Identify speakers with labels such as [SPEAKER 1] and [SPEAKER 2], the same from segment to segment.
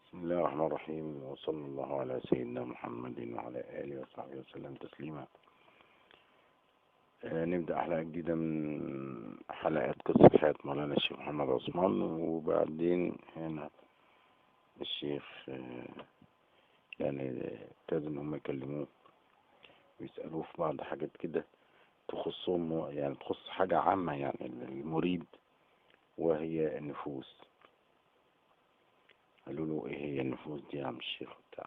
[SPEAKER 1] بسم الله الرحمن الرحيم، وصلى الله على سيدنا محمد وعلى آله وصحبه وسلم تسليما. نبدأ حلقة جديدة من حلقات قصة حياة مولانا الشيخ محمد عثمان. وبعدين هنا الشيخ يعني ابتدوا إن هم يكلموه ويسألوه في بعض حاجات كده تخصهم، يعني تخص حاجة عامة يعني المريد، وهي النفوس. قالوا له ايه هي النفوس دي يا عم الشيخ بتاع.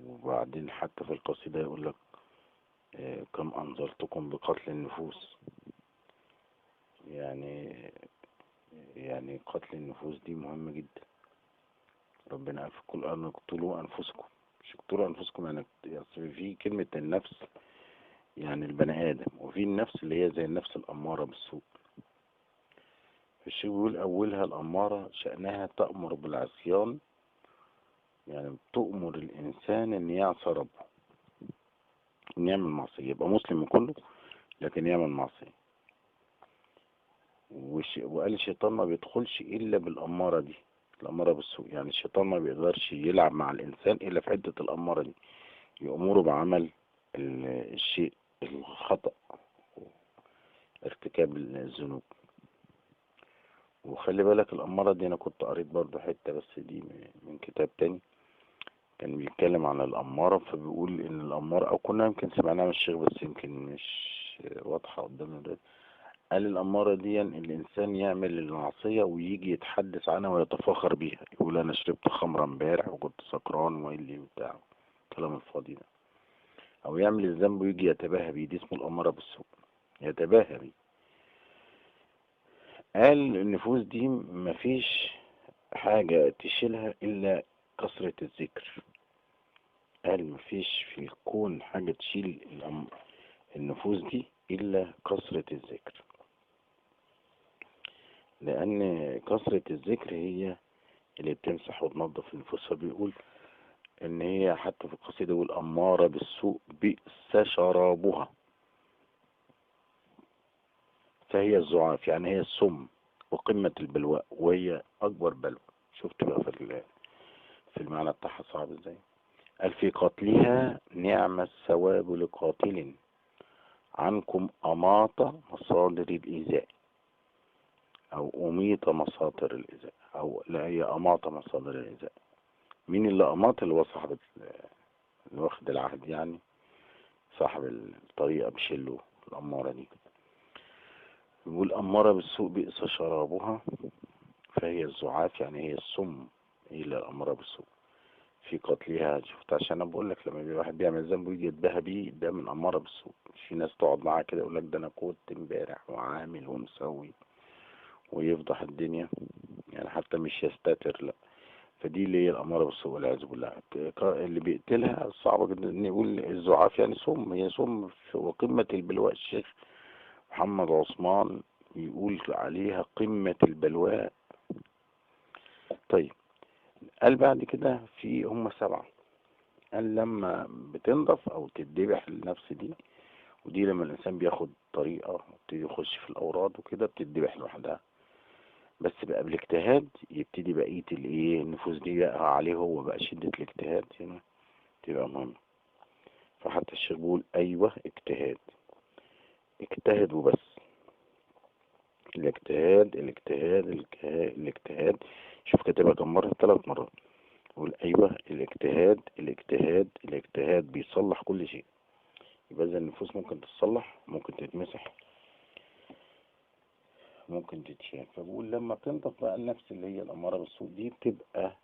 [SPEAKER 1] وبعدين حتى في القصيدة يقول لك كم أنذرتكم بقتل النفوس. يعني قتل النفوس دي مهمة جدا. ربنا قال في القرآن اقتلوا أنفسكم، مش اقتلوا أنفسكم يعني في كلمة النفس يعني البني آدم، وفي النفس اللي هي زي النفس الأمارة بالسوء. الشيء بيقول أولها الأمارة شأنها تأمر بالعصيان، يعني تؤمر الإنسان إن يعصى ربه، إن يعمل معصية، يبقى مسلم كله لكن يعمل معصية. وقال الشيطان ما بيدخلش إلا بالأمارة دي، الأمارة بالسوء. يعني الشيطان ما بيقدرش يلعب مع الإنسان إلا في حتة الأمارة دي، يأمره بعمل الشيء الخطأ، ارتكاب الذنوب. وخلي بالك الأمارة دي أنا كنت قريت برضو حتة بس دي من كتاب تاني كان بيتكلم عن الأمارة، فبيقول إن الأمارة، أو كنا يمكن سمعناها من الشيخ بس يمكن مش واضحة قدامنا دلوقتي. قال الأمارة دي الإنسان يعمل المعصية ويجي يتحدث عنها ويتفاخر بيها، يقول أنا شربت خمرة امبارح وكنت سكران وإلي وبتاع الكلام الفاضي ده. أو يعمل الذنب ويجي يتباهى بيه، دي اسمه الأمارة بالسوء، يتباهى بيه. قال النفوس دي مفيش حاجة تشيلها إلا كثرة الذكر. قال مفيش في الكون حاجة تشيل النفوس دي إلا كثرة الذكر، لأن كثرة الذكر هي اللي بتمسح وتنظف النفوس. فبيقول إن هي حتى في القصيدة يقول أمارة بالسوء بئس شرابها، فهي الزعاف، يعني هي السم وقمة البلواء، وهي أكبر بلوى. شفت بقى في المعنى بتاعها صعب ازاي. قال في قتلها نعم الثواب لقاتل، عنكم أماط مصادر الإيذاء، أو أميط مصادر الإيذاء، أو لا، هي أماط مصادر الإيذاء. مين اللي أماط؟ اللي هو صاحب اللي واخد العهد، يعني صاحب الطريقة بشله الأمارة دي. يقول أمارة بالسوء بئس شرابها، فهي الزعاف، يعني هي السم، هي اللي الأمارة بالسوء في قتلها. شفت؟ عشان انا بقول لك لما الواحد بيعمل ذنب ويجي يتباهى بيه، ده من أمارة بالسوء. في ناس تقعد معاه كده يقول لك ده انا كنت امبارح وعامل ومسوي، ويفضح الدنيا، يعني حتى مش يستتر، لا. فدي اللي هي الأمارة بالسوء والعياذ بالله. اللي بيقتلها صعبة جدا ان يقول الزعاف، يعني سم، هي سم وقمة البلواء. الشيخ محمد عثمان يقول عليها قمة البلواء. طيب، قال بعد كده في هم 7. قال لما بتنضف او تتذبح النفس دي، ودي لما الانسان بياخد طريقة ويبتدي يخش في الاوراد وكده بتتذبح لوحدها، بس بقى بالاجتهاد يبتدي بقية الايه النفوس دي بقى عليه هو بقى شدة الاجتهاد هنا تبقى مهمة. فحتى الشيخ بيقول ايوه اجتهاد، اجتهد وبس. الاجتهاد الاجتهاد الاجتهاد الاجتهاد. شوف كاتبها كم مرة؟ 3 مرات. يقول ايوه الاجتهاد الاجتهاد الاجتهاد بيصلح كل شيء. يبقى إذا النفوس ممكن تتصلح، ممكن تتمسح، ممكن تتشال. فبقول لما تنطق بقى النفس اللي هي الأمارة بالسوء دي بتبقى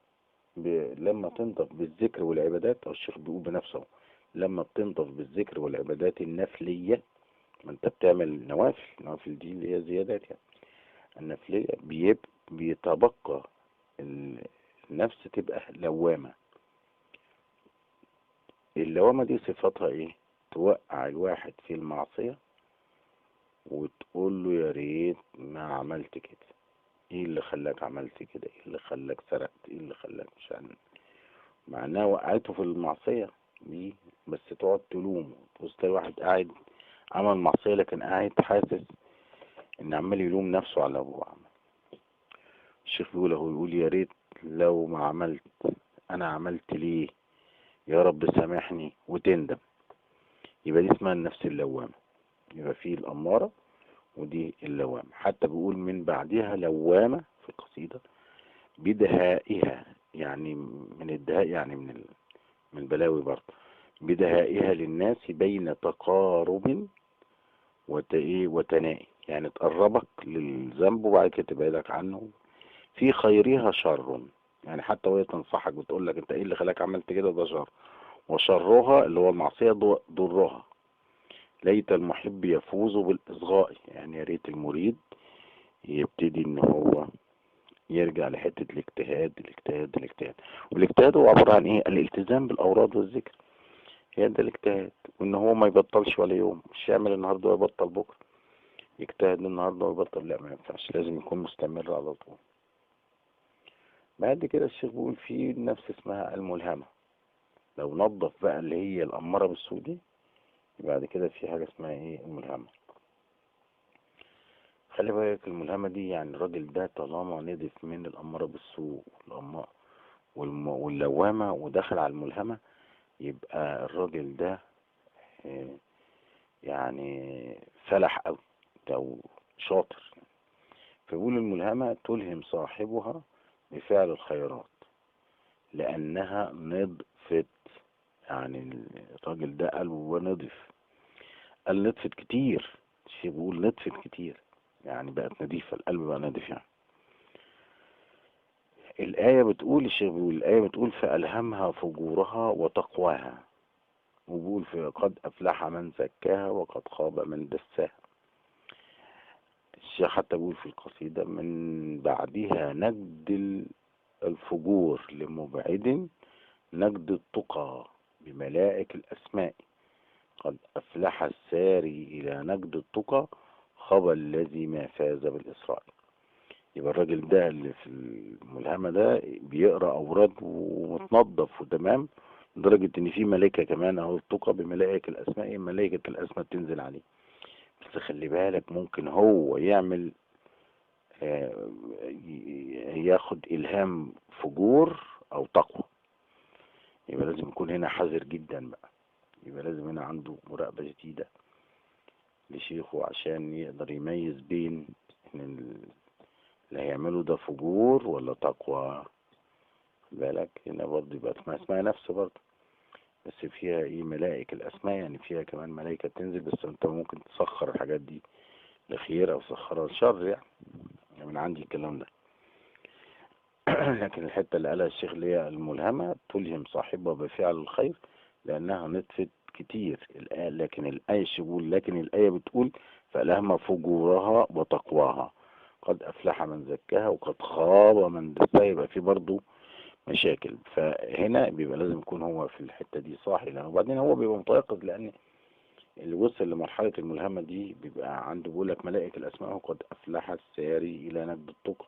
[SPEAKER 1] لما تنطق بالذكر والعبادات، أو الشيخ بيقول بنفسه لما بتنطق بالذكر والعبادات النفلية، ما انت بتعمل نوافل، النوافل دي اللي هي زيادات يعني النفلية، بيتبقى النفس تبقى لوامة. اللوامة دي صفتها ايه؟ توقع الواحد في المعصية وتقول له يا ريت ما عملت كده، ايه اللي خلاك عملت كده، ايه اللي خلاك سرقت، ايه اللي خلاك مش عارف. معناه وقعته في المعصية دي، بس تقعد تلومه. تبص تلاقي واحد قاعد عمل معصية لكن قاعد حاسس ان عمال يلوم نفسه على ابوه عمل. الشيخ بيقول اهو، يقول يا ريت لو ما عملت، انا عملت ليه، يا رب سامحني، وتندم. يبقى دي اسمها النفس اللوامة. يبقى في الأمارة ودي اللوامة. حتى بيقول من بعدها لوامة في القصيدة بدهائها، يعني من الدهاء يعني من البلاوي برضه، بدهائها للناس بين تقارب وتنائي، يعني تقربك للذنب وبعد كده تبعدك عنه. في خيرها شر، يعني حتى وهي تنصحك بتقول لك انت ايه اللي خلاك عملت كده، ده شر. وشرها اللي هو المعصية ضرها. ليت المحب يفوز بالإصغاء، يعني يا ريت المريد يبتدي ان هو يرجع لحتة الاجتهاد. والاجتهاد هو عبارة عن ايه؟ الالتزام بالأوراد والذكر. هي ده الاجتهاد، وان هو ما يبطلش ولا يوم، مش يعمل النهارده ويبطل بكره، يجتهد النهارده ويبطل، لا ما ينفعش، لازم يكون مستمر على طول. بعد كده الشيخ بيقول في نفس اسمها الملهمة. لو نظف بقى اللي هي الأمارة بالسوء دي، بعد كده في حاجة اسمها ايه؟ الملهمة. خلي بالك الملهمة دي يعني الراجل ده طالما نضف من الأمارة بالسوء واللوامة ودخل على الملهمة، يبقى الراجل ده يعني فلح أو شاطر. فيقول الملهمة تلهم صاحبها بفعل الخيرات لأنها نضفت، يعني الراجل ده قلبه نضف، قال نضفت كتير. الشيخ بيقول نضفت كتير، يعني بقت نضيفة، القلب بقى نضيف يعني. الآية بتقول، الشيخ بيقول الآية بتقول فألهمها فجورها وتقواها، وبيقول في قد أفلح من زكاها وقد خاب من دساها. الشيخ حتى بيقول في القصيدة من بعدها نجد الفجور لمبعد نجد التقى بملائك الأسماء، قد أفلح الساري إلى نجد التقى خاب الذي ما فاز بالإسراء. يبقى الراجل ده اللي في الملهمة ده بيقرأ أوراد ومتنظف وتمام، لدرجة إن في ملائكة كمان أهو التقى بملائكة الأسماء، ملائكة الأسماء تنزل عليه. بس خلي بالك ممكن هو يعمل ياخد إلهام فجور أو تقوى، يبقى لازم يكون هنا حذر جدا بقى. يبقى لازم هنا عنده مراقبة شديدة لشيخه عشان يقدر يميز بين ان اللي هيعمله ده فجور ولا تقوى. خد بالك هنا برضه يبقى اسمها نفس برضه، بس فيها ايه؟ ملائكة الأسماء، يعني فيها كمان ملائكة بتنزل، بس انت ممكن تسخر الحاجات دي لخير أو تسخرها لشر يعني من عندي الكلام ده. لكن الحتة اللي قالها الشيخ اللي هي الملهمة تلهم صاحبها بفعل الخير لأنها نطفت كتير. الآية لكن الآية بتقول، لكن الآية بتقول فألهم فجورها وتقواها قد أفلح من زكاها وقد خاب من دساها. يبقى في برضه مشاكل. فهنا بيبقى لازم يكون هو في الحتة دي صاحي، لأنه وبعدين هو بيبقى متيقظ، لأن اللي وصل لمرحلة الملهمة دي بيبقى عنده بيقول لك ملائكة الأسماء قد أفلح الساري إلى نجد التقى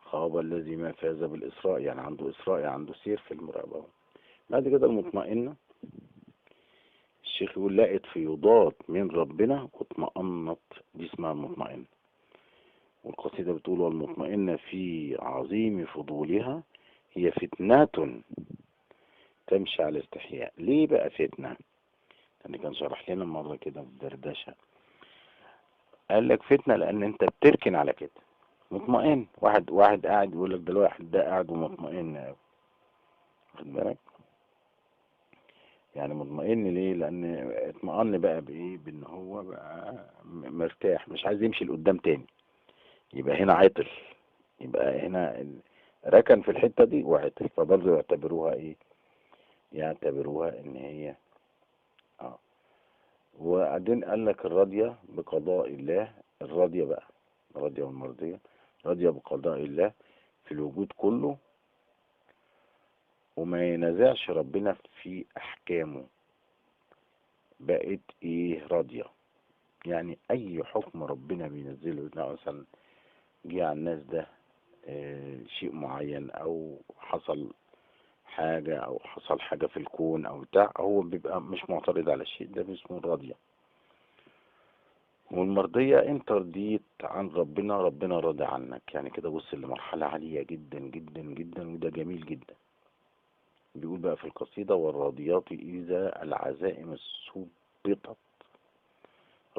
[SPEAKER 1] خاب الذي ما فاز بالإسراء، يعني عنده إسراء، يعني عنده سير في المراقبة. بعد كده المطمئنة، الشيخ يقول لقت فيضات من ربنا واطمأنت، دي اسمها المطمئنة. والقصيدة بتقول والمطمئنة في عظيم فضولها هي فتنة تمشي على استحياء. ليه بقى فتنة؟ يعني كان شرح لنا مرة كده في الدردشة، قال لك فتنة لأن أنت بتركن على كده. مطمئن، واحد قاعد يقول لك ده الواحد ده قاعد ومطمئن، واخد بالك؟ يعني مطمئن ليه؟ لأن اطمئن بقى بإيه؟ بإن هو بقى مرتاح، مش عايز يمشي لقدام تاني. يبقى هنا عطل، يبقى هنا ركن في الحتة دي وعطل، فبرضه يعتبروها إيه؟ يعتبروها إن هي وبعدين قال لك الراضية بقضاء الله، الراضية بقى الراضية والمرضية، راضية بقضاء الله في الوجود كله وما ينازعش ربنا في أحكامه، بقت إيه؟ راضية. يعني أي حكم ربنا بينزله، مثلا جه على الناس ده شيء معين أو حصل حاجة في الكون أو بتاع، هو بيبقى مش معترض على الشيء ده، اسمه راضية. والمرضية انت رضيت عن ربنا، ربنا راضي عنك، يعني كده وصل لمرحلة عالية جدا جدا جدا، وده جميل جدا. بيقول بقى في القصيدة: والراضيات إذا العزائم سبطت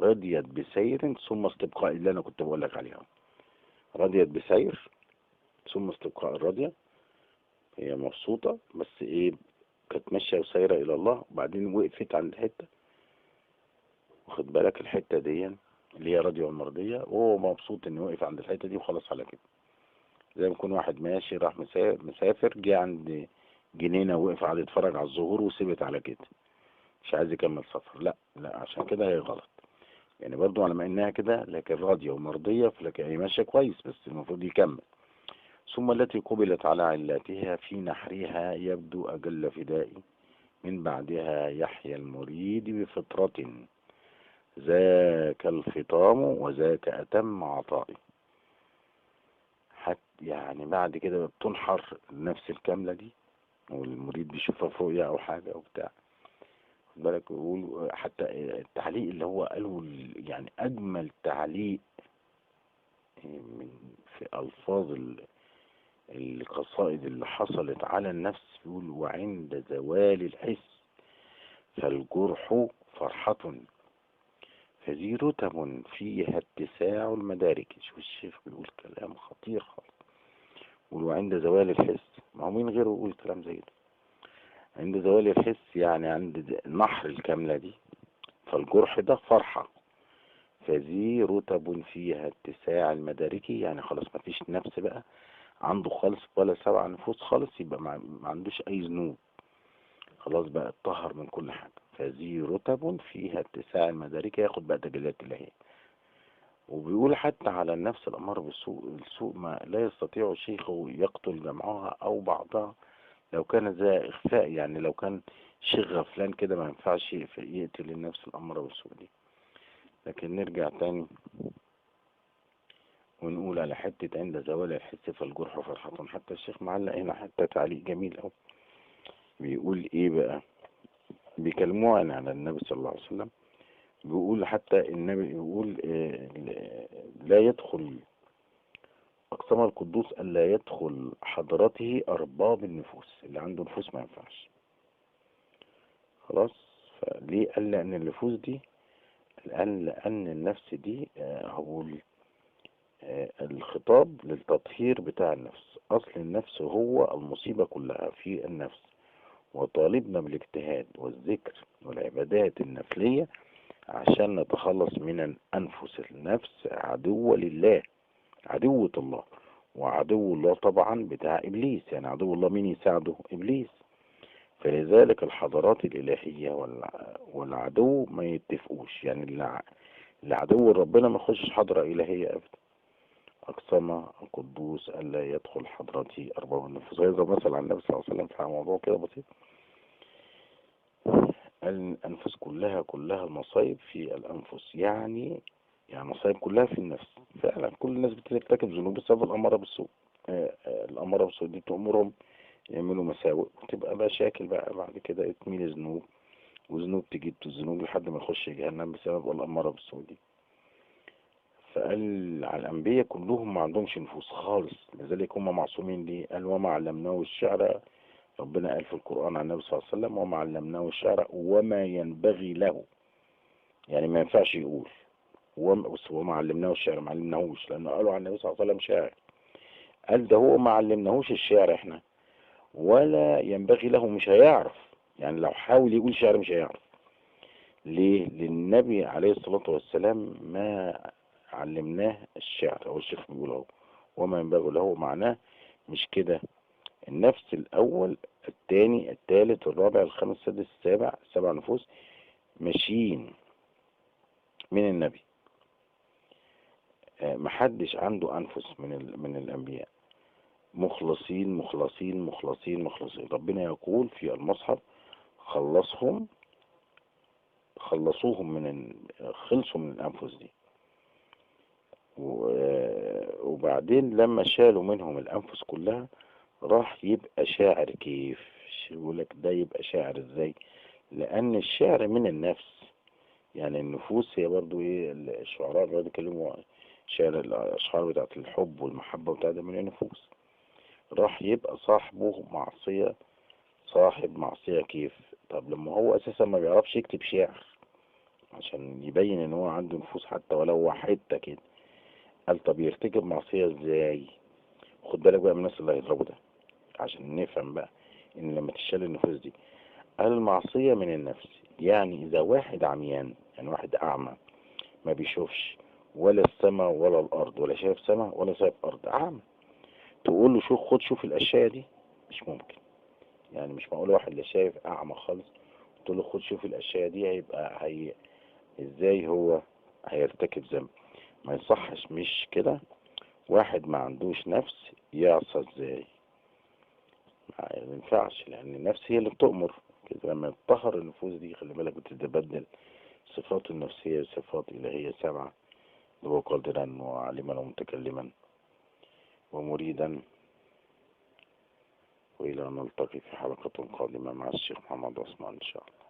[SPEAKER 1] رضيت بسير ثم استبقاء، اللي أنا كنت بقول لك عليها. رضيت بسير ثم استبقاء الراضية، هي مبسوطة بس إيه، كانت ماشية وسايرة إلى الله، وبعدين وقفت عند حتة، واخد بالك الحتة دي اللي هي راضية والمرضية، وهو مبسوط إنه وقف عند الحتة دي وخلاص على كده. زي ما يكون واحد ماشي راح مسافر، جه عند جنينة وقف قعد يتفرج على الزهور وسيبت على كده، مش عايز يكمل سفر. لا لا، عشان كده هي غلط. يعني برضو على ما انها كده لكن راضية ومرضية، فلكن هي ماشية كويس بس المفروض يكمل. ثم التي قبلت على علاتها في نحرها يبدو أجل فدائي، من بعدها يحيى المريد بفطرة، ذاك الفطام وذاك أتم عطائي. حتى يعني بعد كده بتنحر النفس الكاملة دي، والمريد بيشوفها في رؤيا أو حاجة أو بتاع، خد بالك. بيقول حتى التعليق اللي هو قاله يعني أجمل تعليق من في ألفاظ القصائد اللي حصلت على النفس، بيقول: وعند زوال الحس فالجرح فرحة، فذي رتب فيها اتساع المدارك. شوف الشيخ بيقول كلام خطير خالص. بيقول: وعند زوال الحس، ما هو مين غيره يقول كلام زي ده؟ عند زوال الحس يعني عند نحر الكاملة دي، فالجرح ده فرحة، فذي رتب فيها اتساع المدارك، يعني خلاص ما فيش نفس بقى عنده خالص، ولا سبع نفوس خالص، يبقى ما عندوش أي ذنوب، خلاص بقى اتطهر من كل حاجة. فذي رتب فيها اتساع المدارك، ياخد بقى تجليات الهية. وبيقول حتى على النفس الأمارة بالسوء، السوء ما لا يستطيع الشيخ يقتل جمعها أو بعضها لو كان ذا إخفاء، يعني لو كان شيخ غفلان كده ما ينفعش يقتل النفس الأمارة بالسوء دي. لكن نرجع تاني ونقول على حتة عند زوال الحس فالجرح فرحة. حتى الشيخ معلق هنا حتى تعليق جميل أوي، بيقول إيه بقى؟ بيكلموه عن النبي صلى الله عليه وسلم. بيقول حتى النبي يقول لا يدخل أقسم القدوس ألا يدخل حضرته أرباب النفوس، اللي عنده نفوس ما ينفعش خلاص. فليه قال؟ لأن النفوس دي، لأن النفس دي هو الخطاب للتطهير بتاع النفس. أصل النفس هو المصيبة كلها في النفس، وطالبنا بالاجتهاد والذكر والعبادات النفلية عشان نتخلص من الأنفس. النفس عدو لله، عدوة الله، وعدو الله طبعا بتاع إبليس. يعني عدو الله مين يساعده؟ إبليس. فلذلك الحضارات الإلهية والعدو ما يتفقوش، يعني العدو ربنا ما يخشش حضرة إلهية أبدا. أقسم القدوس ألا يدخل حضرتي أرباب النفوس. هذا مثل عن النبي صلى الله عليه وسلم في موضوع كده بسيط. الأنفس كلها المصايب في الأنفس، يعني المصايب كلها في النفس. فعلا كل الناس بترتكب ذنوب بسبب الأمارة بالسوء. الأمارة بالسوء دي تأمرهم يعملوا مساوئ، وتبقى مشاكل بقى بعد كده تميل ذنوب، وذنوب تجيب الذنوب لحد ما يخش جهنم بسبب الأمارة بالسوء دي. فقال على الأنبياء كلهم ما عندهمش نفوس خالص، لذلك هم معصومين. ليه؟ قال: وما علمناه الشعر، ربنا قال في القرآن عن النبي صلى الله عليه وسلم: وما علمناه الشعر وما ينبغي له، يعني ما ينفعش يقول. وما علمناه الشعر، ما علمناهوش، لأنه قالوا عن النبي صلى الله عليه وسلم شاعر. قال ده هو ما علمناهوش الشعر احنا، ولا ينبغي له، مش هيعرف، يعني لو حاول يقول شعر مش هيعرف. ليه؟ للنبي عليه الصلاة والسلام ما علمناه الشعر. هو الشيخ بيقول اهو وما ينبغي له، معناه مش كده. النفس الأول الثاني الثالث الرابع الخامس السادس السابع، 7 نفوس ماشيين من النبي. محدش عنده أنفس من الأنبياء مخلصين مخلصين مخلصين مخلصين. ربنا يقول في المصحف: خلصوهم خلصوا من الأنفس دي. وبعدين لما شالوا منهم الأنفس كلها راح يبقى شاعر. كيف يقول لك ده يبقى شاعر ازاي؟ لأن الشعر من النفس، يعني النفوس هي برضو ايه، الشعراء بيقعدوا يتكلموا شعر الاشعار بتاعت الحب والمحبة وبتاع ده من النفوس. راح يبقى صاحبه معصية، صاحب معصية كيف؟ طب لما هو اساسا ما بيعرفش يكتب شعر عشان يبين ان هو عنده نفوس حتى ولو حتة كده، قال طب يرتكب معصية ازاي؟ خد بالك بقى من الناس اللي هيضربوا ده عشان نفهم بقى ان لما تشال النفوس دي، المعصية من النفس. يعني اذا واحد عميان، يعني واحد اعمى ما بيشوفش ولا السماء ولا الارض، ولا شايف سماء ولا شايف ارض، اعمى، تقول له شوف، خد شوف الاشياء دي، مش ممكن. يعني مش معقول واحد لا شايف اعمى خالص تقول له خد شوف الاشياء دي، ازاي هو هيرتكب ذنب؟ ما يصحش، مش كده. واحد ما عندوش نفس يعصى ازاي؟ ما ينفعش، لان النفس هي اللي بتؤمر كده. لما تطهر النفوس دي خلي بالك بتتبدل صفات النفسية صفات إلهية سبعة، اللي هو قادرا وعالما ومتكلما ومريدا. وإلى أن نلتقي في حلقة قادمة مع الشيخ محمد عثمان إن شاء الله.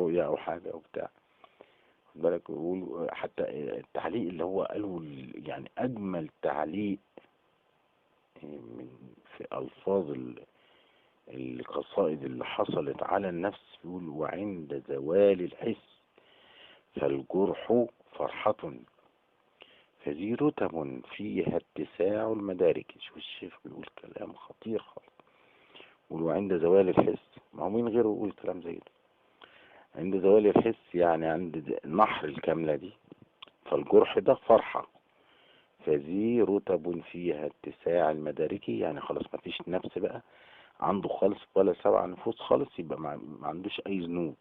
[SPEAKER 1] رؤيا أو حاجة أو بتاع، خد بالك بيقولوا حتى التعليق اللي هو قاله يعني أجمل تعليق من في ألفاظ القصائد اللي حصلت على النفس، بيقول وعند زوال الحس فالجرح فرحة، فذي رتب فيها اتساع المدارك. شوف الشيخ بيقول كلام خطير خالص، بيقول وعند زوال الحس، ما هو مين غيره يقول كلام زي ده؟ عند زوال الحس يعني عند نحر الكاملة دي، فالجرح ده فرحة، فذي رتب فيها اتساع المدارك، يعني خلاص ما فيش نفس بقى عنده خالص ولا سبع نفوس خالص، يبقى ما عندوش أي ذنوب،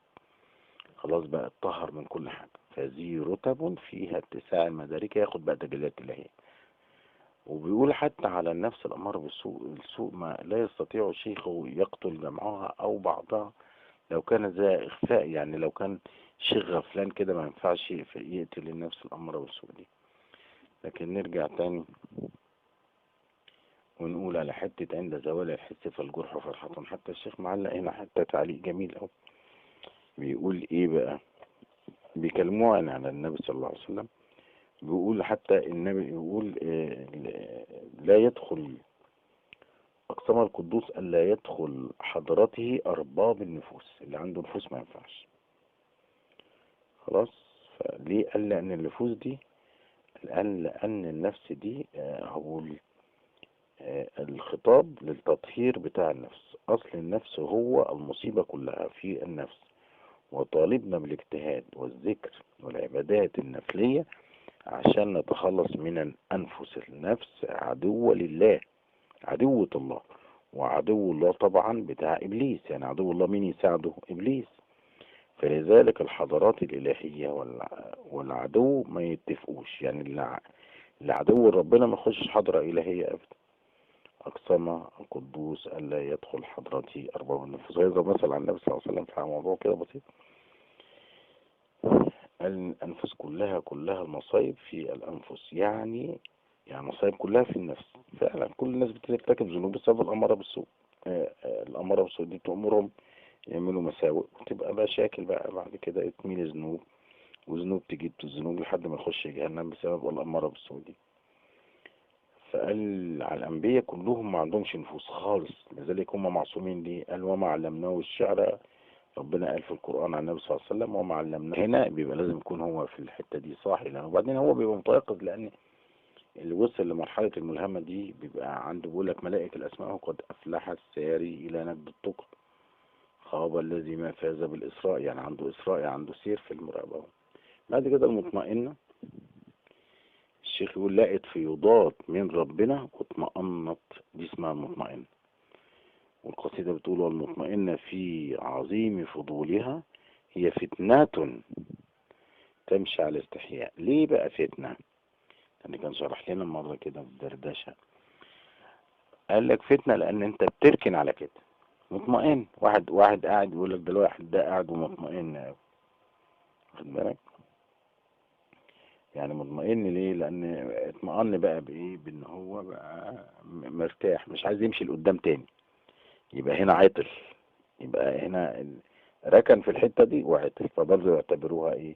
[SPEAKER 1] خلاص بقى اتطهر من كل حاجة. فذي رتب فيها اتساع المدارك، ياخد بقى تجليات الهية. وبيقول حتى على النفس الأمارة بالسوء، السوء ما لا يستطيع الشيخ يقتل جمعها أو بعضها لو كان ذا إخفاء، يعني لو كان شيخ غفلان كده ما ينفعش يقتل النفس الأمارة بالسوء دي. لكن نرجع تاني ونقول على حتة عند زوال الحس فالجرح فرحة. حتى الشيخ معلق هنا حتى تعليق جميل أوي، بيقول إيه بقى؟ بيكلموه على النبي صلى الله عليه وسلم، بيقول حتى النبي يقول لا يدخل أقسم القدوس ألا يدخل حضرته أرباب النفوس، اللي عنده نفوس ما ينفعش خلاص. فليه قال؟ لأن النفوس دي، قال لأن النفس دي هو الخطاب للتطهير بتاع النفس. أصل النفس هو المصيبة كلها في النفس، وطالبنا بالاجتهاد والذكر والعبادات النفلية عشان نتخلص من الأنفس. النفس عدو لله، عدوة الله، وعدو الله طبعا بتاع إبليس. يعني عدو الله مين يساعده؟ إبليس. فلذلك الحضارات الإلهية والعدو ما يتفقوش، يعني اللي عدو ربنا ما يخشش حضرة إلهية أبدا. أقسم القدوس ألا يدخل حضرتي أرباب النفوس. هيضرب مثل عن النبي صلى الله عليه وسلم في موضوع كده بسيط، الأنفس كلها المصايب في الأنفس، يعني المصايب كلها في النفس. فعلا كل الناس بترتكب ذنوب بسبب الأمارة بالسوء. الأمارة بالسوء دي تأمرهم يعملوا مساوئ، وتبقى مشاكل بقى بعد كده تميل ذنوب، وذنوب تجيب ذنوب لحد ما يخش جهنم بسبب الأمارة بالسوء دي. فقال على الأنبياء كلهم ما عندهمش نفوس خالص، لذلك هم معصومين. ليه؟ قال وما علمناه الشعر، ربنا قال في القرآن عن النبي صلى الله عليه وسلم وما علمناه. هنا بيبقى لازم يكون هو في الحتة دي صاحي، لأنه وبعدين هو بيبقى متيقظ، لأن اللي وصل لمرحلة الملهمة دي بيبقى عنده، بيقول لك ملائكة الأسماء قد أفلح الساري إلى نجد التقى. خاب الذي ما فاز بالإسراء، يعني عنده إسراء، يعني عنده سير في المراقبة. بعد كده المطمئنة، الشيخ يقول لقت فيضات من ربنا واطمأنت، دي اسمها المطمئنة. والقصيدة بتقول والمطمئنة في عظيم فضولها هي فتنة تمشي على استحياء. ليه بقى فتنة؟ يعني كان شرح لنا مرة كده في دردشة، قال لك فتنة لأن أنت بتركن على كده. مطمئن، واحد قاعد يقول لك ده الواحد ده قاعد ومطمئن أوي، واخد بالك؟ يعني مطمئن ليه؟ لأن اطمئن بقى بإيه؟ بإن هو بقى مرتاح، مش عايز يمشي لقدام تاني. يبقى هنا عطل، يبقى هنا ركن في الحتة دي وعطل، فبرضه يعتبروها إيه؟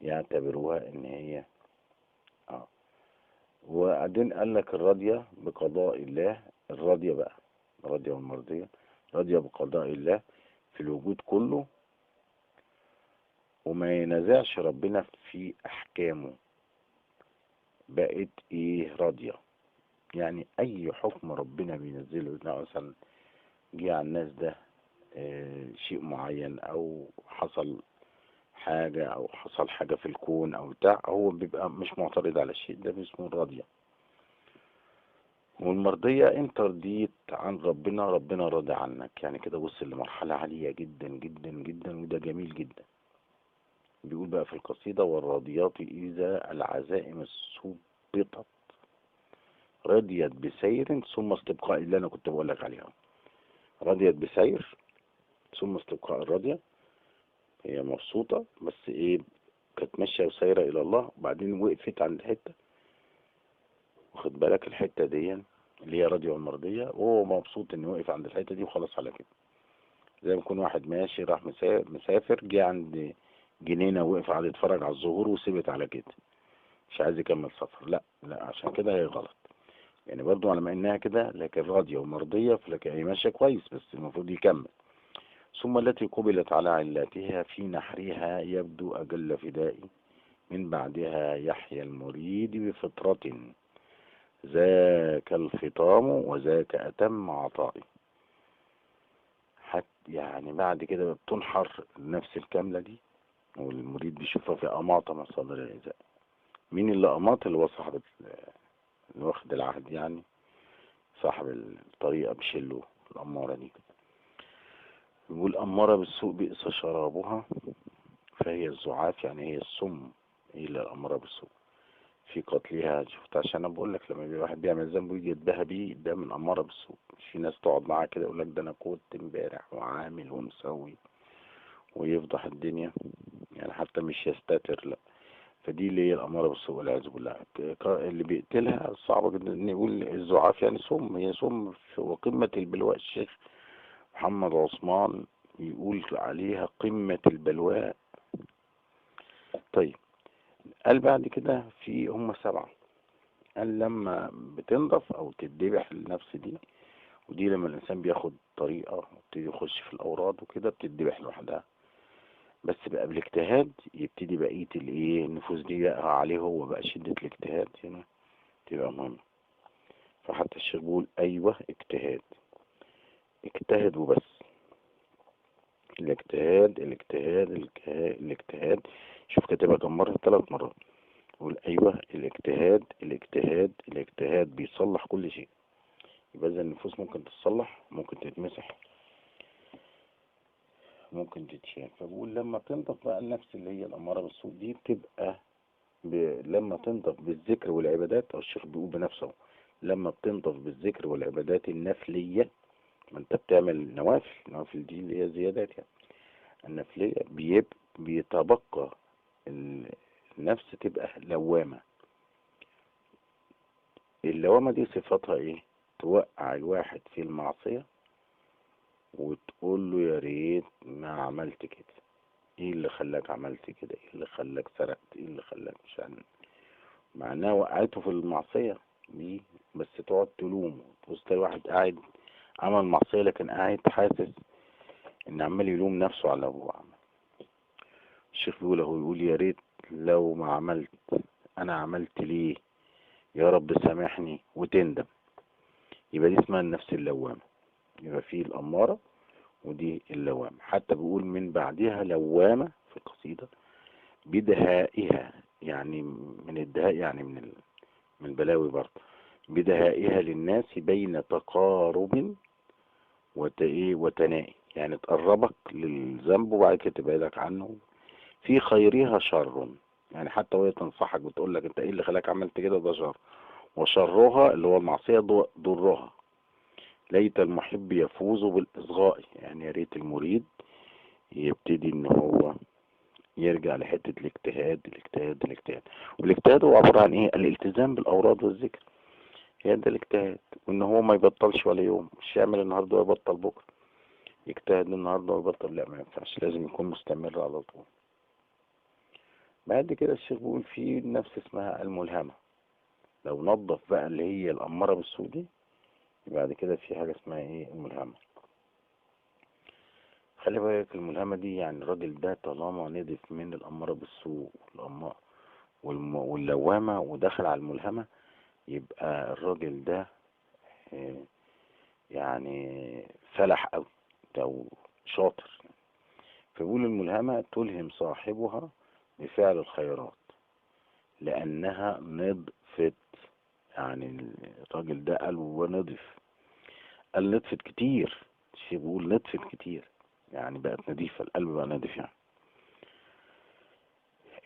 [SPEAKER 1] يعتبروها إن هي وبعدين قال لك الراضية بقضاء الله، الراضية بقى، الراضية والمرضية، راضية بقضاء الله في الوجود كله، وما ينازعش ربنا في أحكامه، بقت إيه؟ راضية. يعني أي حكم ربنا بينزله، يعني مثلا جه على الناس ده شيء معين، أو حصل حاجة، أو حصل حاجة في الكون أو بتاع، هو بيبقى مش معترض على الشيء ده، اسمه الراضية. والمرضية انت رضيت عن ربنا، ربنا راضي عنك، يعني كده وصل لمرحلة عالية جدا جدا جدا، وده جميل جدا. بيقول بقى في القصيدة والراضيات إذا العزائم سبطت رضيت بسير ثم استبقاء، اللي أنا كنت بقول لك عليها. رضيت بسير ثم استبقاء الراضية، هي مبسوطة بس إيه؟ كانت ماشية وسايرة إلى الله، وبعدين وقفت عند حتة، واخد بالك؟ الحتة دي اللي هي راضية والمرضية، وهو مبسوط إنه وقف عند الحتة دي وخلاص على كده. زي ما يكون واحد ماشي راح مسافر، جه عند جنينة وقف قعد يتفرج على الزهور وسيبت على كده، مش عايز يكمل سفر. لا لا، عشان كده هي غلط. يعني برضو على ما انها كده لكن راضية ومرضية، فلكن هي ماشية كويس، بس المفروض يكمل. ثم التي قبلت على علاتها في نحرها يبدو أجل فدائي، من بعدها يحيى المريد بفطرة، ذاك الفطام وذاك أتم عطائي. حتى يعني بعد كده بتنحر النفس الكاملة دي، والمريد بيشوفها في أماطة مصادر الإزاء. مين اللي أماط؟ اللي هو صاحب اللي واخد العهد، يعني صاحب الطريقة بشله الأمارة دي. يقول أمارة بالسوء بئس شرابها فهي الزعاف، يعني هي السم، هي اللي الأمارة بالسوء في قتلها. شفت؟ عشان أنا بقول لك لما واحد بيعمل ذنب ويجي يتباهى بيه، ده من أمارة بالسوء. في ناس تقعد معاه كده يقول لك ده أنا كنت امبارح وعامل ومسوي، ويفضح الدنيا، يعني حتى مش يستتر، لا. فدي اللي هي الأمارة بالسوء والعياذ بالله. اللي بيقتلها صعب جدا إن يقول الزعاف، يعني سم، هي سم وقمة البلواء. الشيخ محمد عثمان يقول عليها قمة البلواء. طيب، قال بعد كده في هم 7. قال لما بتنضف أو تتذبح النفس دي، ودي لما الإنسان بياخد طريقة ويبتدي يخش في الأوراد وكده بتتذبح لوحدها، بس بقى بالاجتهاد يبتدي بقية الإيه؟ النفوس دي بقى عليه هو بقى شدة الاجتهاد هنا تبقى مهمة. فحتى الشيخ بيقول أيوه اجتهاد، اجتهد وبس. الاجتهاد الاجتهاد الاجتهاد الاجتهاد. شوف كاتبها كم مرة؟ 3 مرات. يقول أيوه الاجتهاد الاجتهاد الاجتهاد بيصلح كل شيء. يبقى إذا النفوس ممكن تتصلح، ممكن تتمسح، ممكن تتشال. فبقول لما تنضف بقى النفس اللي هي الأمارة بالسوء دي بتبقى لما تنضف بالذكر والعبادات، أو الشيخ بيقول بنفسه لما بتنضف بالذكر والعبادات النفلية، ما انت بتعمل نوافل، النوافل دي اللي هي زيادات يعني النفلية، بيتبقى النفس تبقى لوامة. اللوامة دي صفتها ايه؟ توقع الواحد في المعصية وتقول له يا ريت ما عملت كده، ايه اللي خلاك عملت كده، ايه اللي خلاك سرقت، ايه اللي خلاك مش عارف. معناه وقعته في المعصية دي، بس تقعد تلومه. تبص تلاقي واحد قاعد عمل معصية لكن قاعد حاسس ان عمال يلوم نفسه على ابوه عمل. الشيخ بيقول اهو، يقول يا ريت لو ما عملت، انا عملت ليه، يا رب سامحني، وتندم. يبقى دي اسمها النفس اللوامة. يبقى فيه الأمارة ودي اللوامة. حتى بيقول من بعدها لوامة في القصيدة بدهائها، يعني من الدهاء يعني من البلاوي برضه، بدهائها للناس بين تقارب وتنائي، يعني تقربك للذنب وبعد كده تبعدك عنه. في خيرها شر، يعني حتى وهي تنصحك بتقول لك انت ايه اللي خلاك عملت كده، ده شر. وشرها اللي هو المعصية ضرها. ليت المحب يفوز بالإصغاء، يعني يا ريت المريد يبتدي ان هو يرجع لحتة الاجتهاد. والاجتهاد هو عبارة عن ايه؟ الالتزام بالأوراد والذكر، هي ده الاجتهاد. وان هو ما يبطلش ولا يوم، مش يعمل النهارده ويبطل بكره، يجتهد النهارده ويبطل، لا ما ينفعش، لازم يكون مستمر على طول. بعد كده الشيخ بيقول في نفس اسمها الملهمة. لو نظف بقى اللي هي الأمارة بالسوء دي، بعد كده في حاجة اسمها ايه؟ الملهمة. خلي بالك الملهمة دي يعني الراجل ده طالما نضف من الأمارة بالسوء واللوامة ودخل على الملهمة، يبقى الراجل ده يعني فلح أو شاطر. فبيقول الملهمة تلهم صاحبها بفعل الخيرات لأنها نضفت، يعني الراجل ده قلبه نضف، قال نضفت كتير، الشيخ بيقول نضفت كتير، يعني بقت نضيفة، القلب بقى نضيف يعني.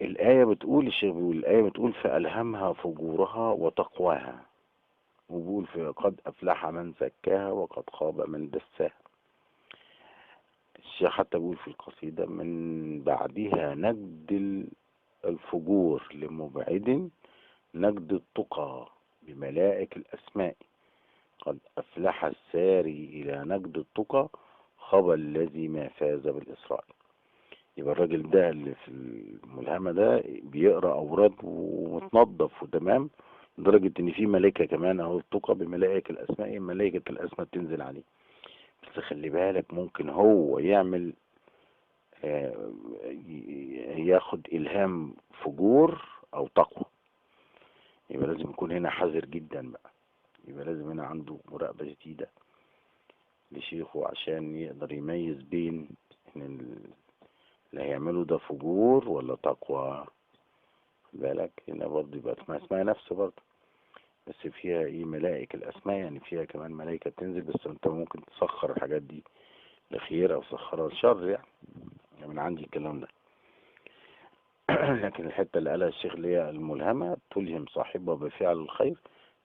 [SPEAKER 1] الآية بتقول، الشيخ بيقول الآية بتقول فألهمها فجورها وتقواها، وبيقول في قد أفلح من زكاها وقد خاب من دساها. الشيخ حتى بيقول في القصيدة من بعدها نجد الفجور لمبعد نجد التقى بملائك الأسماء، قد أفلح الساري إلى نجد التقى خبى الذي ما فاز بالإسراء. يبقى الراجل ده اللي في الملهمة ده بيقرأ أوراد ومتنظف وتمام، لدرجة إن في ملائكة كمان أهو التقى بملائك الأسماء، ملائكة الأسماء تنزل عليه. بس خلي بالك ممكن هو يعمل ياخد إلهام فجور أو تقوى، يبقى لازم يكون هنا حذر جدا بقى، يبقى لازم هنا عنده مراقبة جديدة لشيخه عشان يقدر يميز بين ان اللي هيعمله ده فجور ولا تقوى. خد بالك هنا برضه يبقى اسمها نفس برضه، بس فيها ايه؟ ملائكة الأسماء، يعني فيها كمان ملائكة تنزل، بس انت ممكن تسخر الحاجات دي لخير أو تسخرها لشر يعني من عندي الكلام ده. لكن الحتة اللي قالها الشيخ اللي هي الملهمة تلهم صاحبها بفعل الخير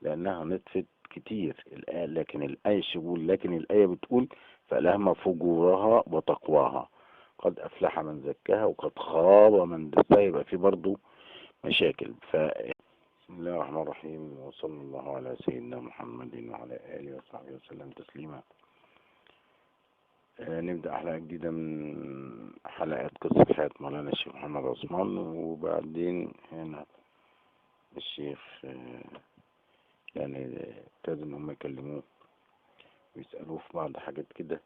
[SPEAKER 1] لأنها نطفت كتير. الآية لكن الآية بتقول، لكن الآية بتقول فألهم فجورها وتقواها قد أفلح من زكاها وقد خاب من دساها، يبقى في برضه مشاكل. بسم الله الرحمن الرحيم، وصلى الله على سيدنا محمد وعلى آله وصحبه وسلم تسليما. نبدأ حلقة جديدة من حلقات قصة حياة مولانا الشيخ محمد عثمان. وبعدين هنا الشيخ يعني ابتدوا ان هم يكلموه ويسألوه في بعض حاجات كده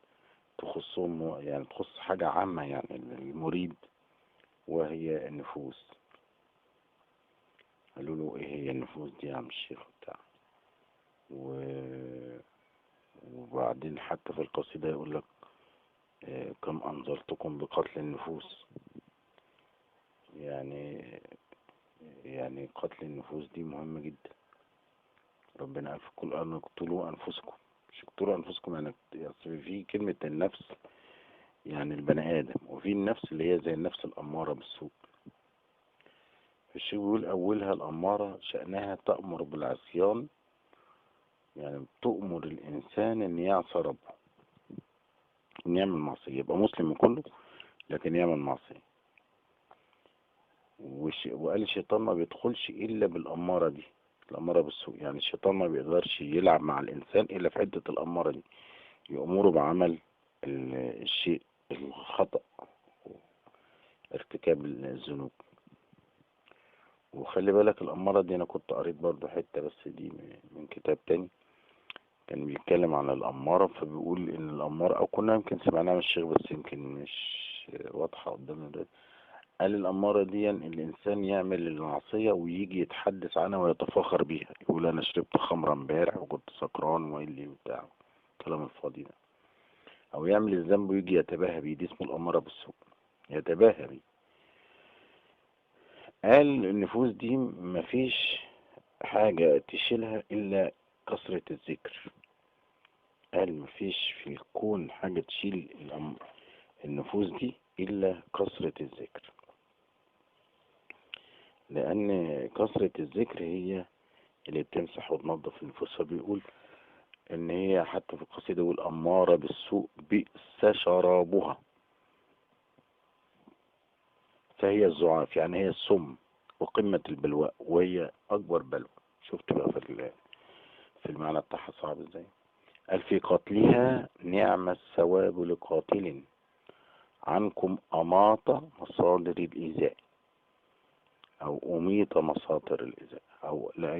[SPEAKER 1] تخصهم، يعني تخص حاجة عامة يعني المريد، وهي النفوس. قالوا له ايه هي النفوس دي يا عم الشيخ بتاع وبعدين حتى في القصيدة يقول لك كم أنذرتكم بقتل النفوس، يعني قتل النفوس دي مهمة جدا. ربنا قال في القرآن اقتلوا أنفسكم، مش اقتلوا أنفسكم يعني في كلمة النفس يعني البني آدم، وفي النفس اللي هي زي النفس الأمارة بالسوء. الشيخ بيقول أولها الأمارة شأنها تأمر بالعصيان، يعني تؤمر الإنسان إن يعصى ربه، إن يعمل معصية، يبقى مسلم كله لكن يعمل معصية. وقال الشيطان ما بيدخلش إلا بالأمارة دي، الأمارة بالسوء، يعني الشيطان ما بيقدرش يلعب مع الإنسان إلا في عدة الأمارة دي، يأمره بعمل الشيء الخطأ، ارتكاب الذنوب. وخلي بالك الأمارة دي أنا كنت قريت برضو حتة بس دي من كتاب تاني كان بيتكلم عن الأمارة، فبيقول إن الأمارة، أو كنا يمكن سمعناها من الشيخ بس يمكن مش واضحة قدامنا ده، قال الأمارة دي الإنسان يعمل المعصية ويجي يتحدث عنها ويتفاخر بيها، يقول أنا شربت خمرة امبارح وكنت سكران وإيه اللي بتاع الكلام الفاضي ده. او يعمل الذنب ويجي يتباهى بيه، دي اسمه الأمارة بالسوء، يتباهى بيه. قال النفوس دي مفيش حاجة تشيلها إلا كثرة الذكر. قال مفيش في الكون حاجة تشيل النفوس دي إلا كثرة الذكر، لأن كثرة الذكر هي اللي بتمسح وتنظف النفوس. فبيقول إن هي حتى في القصيدة يقول أمارة بالسوء بئس شرابها، فهي الزعاف، يعني هي السم وقمة البلواء، وهي أكبر بلوى. شفت بقى في المعنى بتاعها صعب ازاي. قال في قتلها نعم الثواب لقاتل، عنكم أماط مصادر الإيذاء، أو أميط مصادر الإيذاء، أو لا